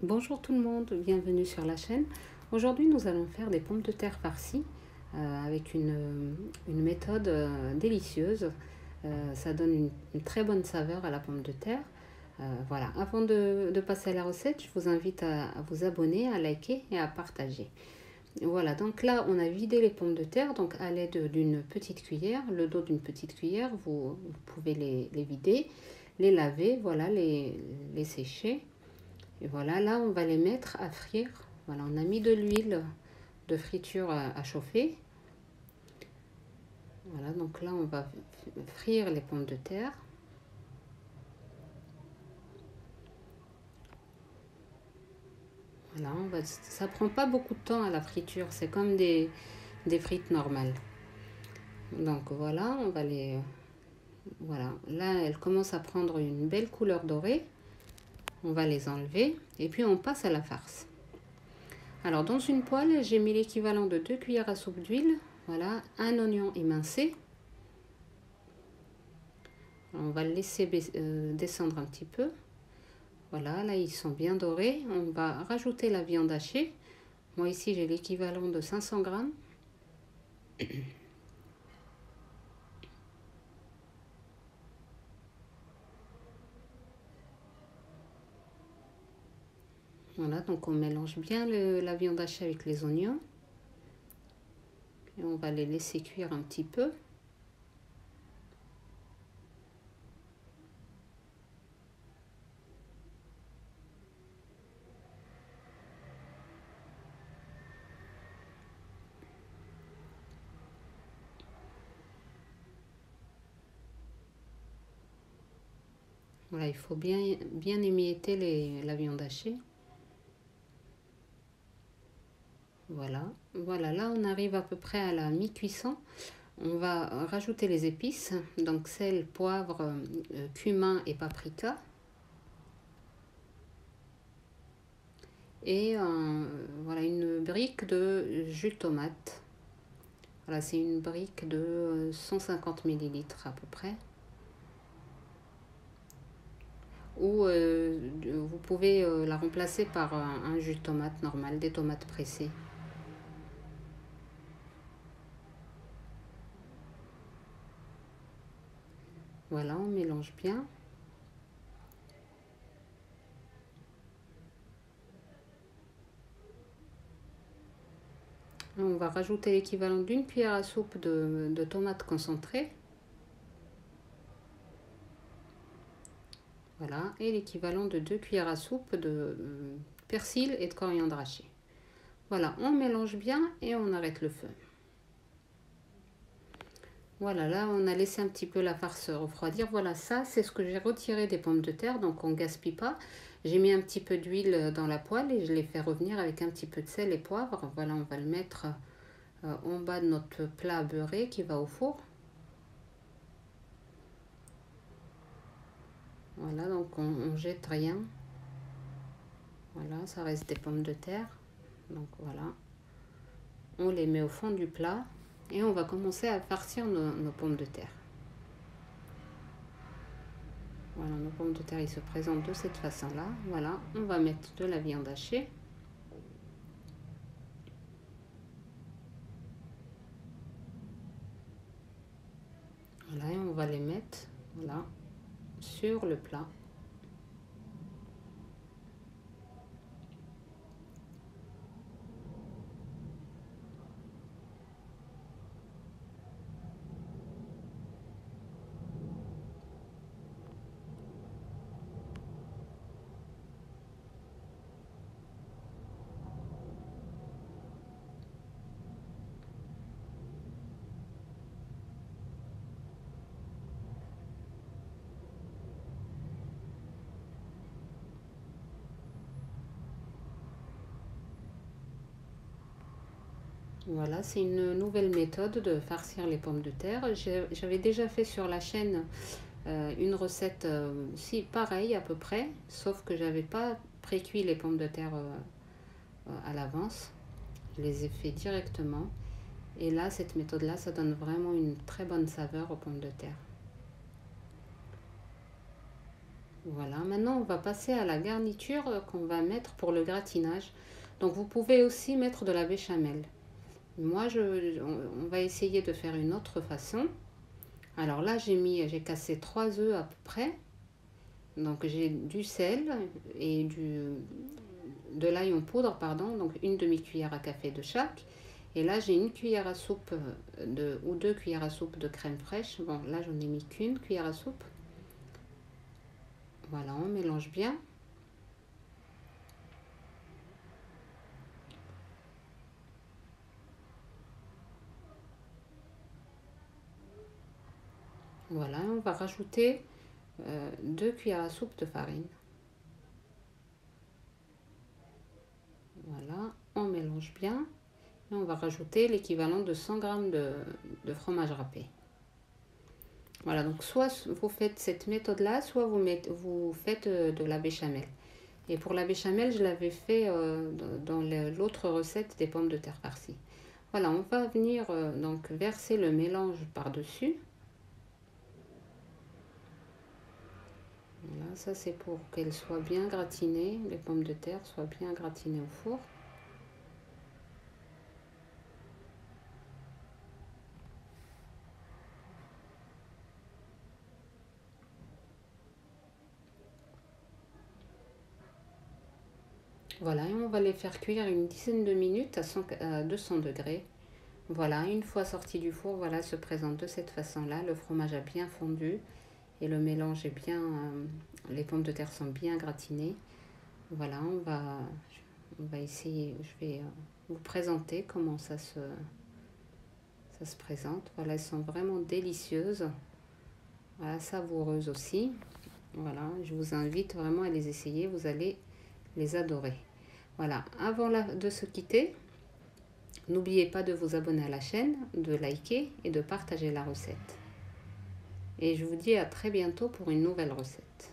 Bonjour tout le monde, bienvenue sur la chaîne. Aujourd'hui nous allons faire des pommes de terre farcies avec une méthode délicieuse. Ça donne une très bonne saveur à la pomme de terre. Voilà, avant de passer à la recette, je vous invite à vous abonner, à liker et à partager. Voilà, donc là on a vidé les pommes de terre, donc à l'aide d'une petite cuillère, le dos d'une petite cuillère, vous pouvez les vider, les laver, voilà, les sécher. Et voilà, là, on va les mettre à frire. Voilà, on a mis de l'huile de friture à chauffer. Voilà, donc là, on va frire les pommes de terre. Voilà, ça prend pas beaucoup de temps à la friture. C'est comme des frites normales. Donc voilà, on va les... Voilà, là, elles commencent à prendre une belle couleur dorée. On va les enlever et puis on passe à la farce. Alors, dans une poêle, j'ai mis l'équivalent de 2 cuillères à soupe d'huile. Voilà, un oignon émincé. On va le laisser descendre un petit peu. Voilà, là ils sont bien dorés. On va rajouter la viande hachée. Moi ici j'ai l'équivalent de 500 grammes. Voilà, donc on mélange bien la viande hachée avec les oignons. Et on va les laisser cuire un petit peu. Voilà, il faut bien émietter la viande hachée. Voilà, voilà, là on arrive à peu près à la mi-cuisson. On va rajouter les épices, donc sel, poivre, cumin et paprika. Et voilà, une brique de jus de tomate. Voilà, c'est une brique de 150 millilitres à peu près. Ou vous pouvez la remplacer par un jus de tomate normal, des tomates pressées. Voilà, on mélange bien. On va rajouter l'équivalent d'une cuillère à soupe de tomates concentrées. Voilà, et l'équivalent de 2 cuillères à soupe de persil et de coriandre haché. Voilà, on mélange bien et on arrête le feu. Voilà, là on a laissé un petit peu la farce refroidir. Voilà, ça c'est ce que j'ai retiré des pommes de terre, donc on ne gaspille pas. J'ai mis un petit peu d'huile dans la poêle et je l'ai fait revenir avec un petit peu de sel et poivre. Voilà, on va le mettre en bas de notre plat beurré qui va au four. Voilà, donc on jette rien. Voilà, ça reste des pommes de terre. Donc voilà, on les met au fond du plat et on va commencer à farcir nos pommes de terre. Voilà, nos pommes de terre, ils se présentent de cette façon-là. Voilà, on va mettre de la viande hachée. Voilà, et on va les mettre, voilà, sur le plat. Voilà, c'est une nouvelle méthode de farcir les pommes de terre. J'avais déjà fait sur la chaîne une recette si pareille à peu près, sauf que j'avais pas pré-cuit les pommes de terre à l'avance. Je les ai fait directement. Et là, cette méthode-là, ça donne vraiment une très bonne saveur aux pommes de terre. Voilà, maintenant on va passer à la garniture qu'on va mettre pour le gratinage. Donc vous pouvez aussi mettre de la béchamel. Moi, on va essayer de faire une autre façon. Alors là, j'ai cassé 3 œufs à peu près. Donc j'ai du sel et de l'ail en poudre, pardon, donc une demi-cuillère à café de chaque. Et là, j'ai une cuillère à soupe ou 2 cuillères à soupe de crème fraîche. Bon, là, j'en ai mis qu'une cuillère à soupe. Voilà, on mélange bien. Voilà, on va rajouter 2 cuillères à soupe de farine. Voilà, on mélange bien. Et on va rajouter l'équivalent de 100 g de fromage râpé. Voilà, donc soit vous faites cette méthode-là, soit vous faites de la béchamel. Et pour la béchamel, je l'avais fait dans l'autre recette des pommes de terre farcies. Voilà, on va venir donc verser le mélange par-dessus. Voilà, ça c'est pour qu'elles soient bien gratinées, les pommes de terre soient bien gratinées au four. Voilà, et on va les faire cuire une dizaine de minutes à 200 degrés. Voilà, une fois sorti du four, voilà, se présente de cette façon-là. Le fromage a bien fondu et le mélange est bien, les pommes de terre sont bien gratinées. Voilà, on va essayer, je vais vous présenter comment ça se présente. Voilà, elles sont vraiment délicieuses, voilà, savoureuses aussi. Voilà, je vous invite vraiment à les essayer, vous allez les adorer. Voilà, avant de se quitter, n'oubliez pas de vous abonner à la chaîne, de liker et de partager la recette. Et je vous dis à très bientôt pour une nouvelle recette.